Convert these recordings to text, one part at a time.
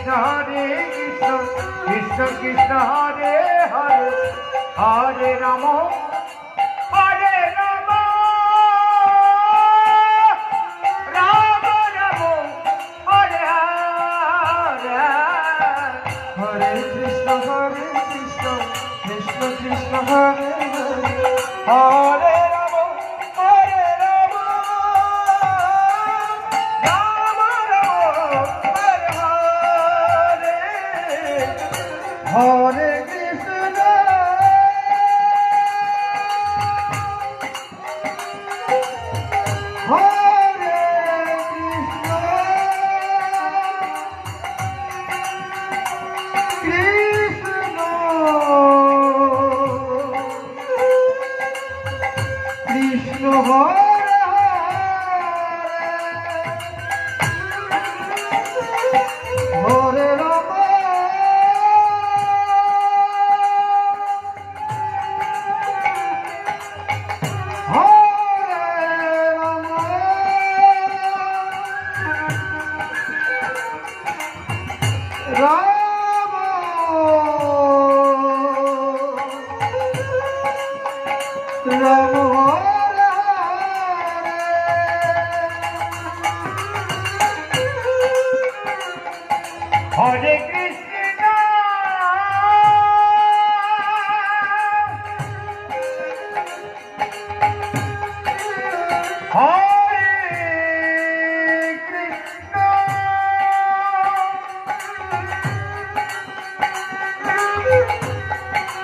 Hare Krishna, Krishna Krishna Hare Hare, Hare Rama, Hare Rama, Rama Rama, Hare Hare, Hare Krishna, Krishna Krishna Hare Hare, Hare Rama, Hare Rama, Rama Rama, Hare Hare, Hare Krishna, Krishna Hare Rama, Hare Krishna, Hare Krishna,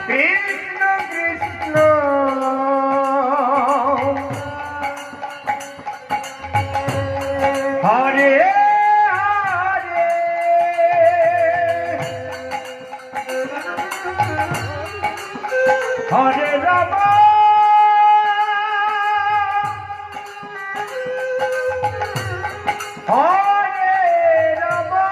Krishna Krishna, Hare Hare Rama, Hare Rama,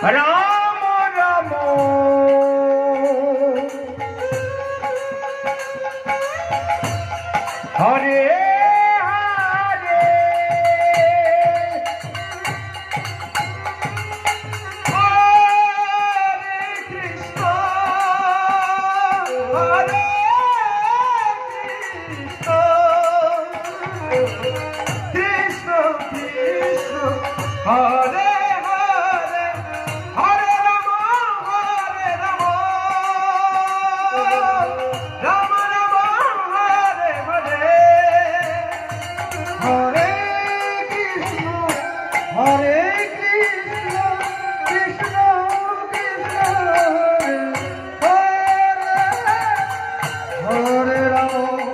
Rama Rama, Hare Krishna Krishna, Hare Hare, Hare Rama, Hare Rama, Rama Rama, Hare Hare, Hare Krishna, Hare Krishna, Krishna Krishna, Hare Rama,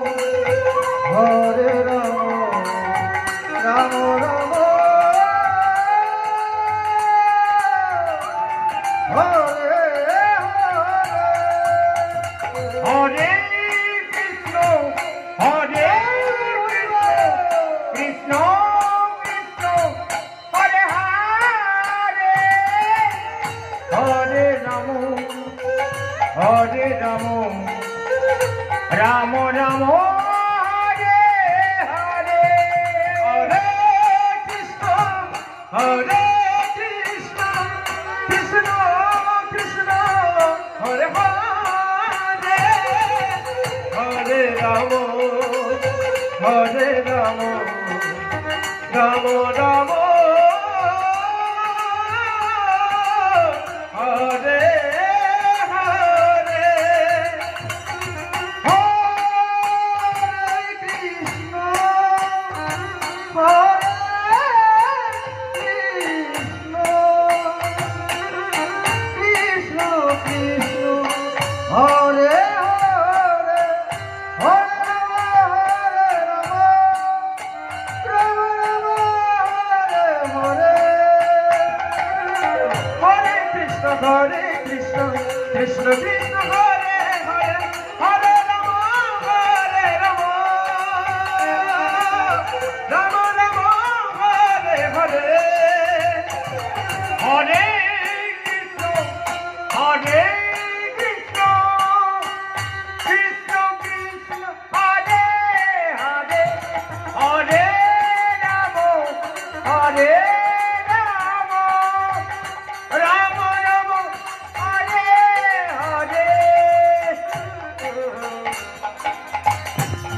Hare Rama, Rama Rama, Hare Hare, Hare Krishna, Hare Krishna, Krishna Krishna, Hare Hare, Hare Rama, Hare Rama, Rama Rama, Hare Krishna, Krishna Krishna, Hare Hare, Hare Rama, Hare Rama, Rama Rama.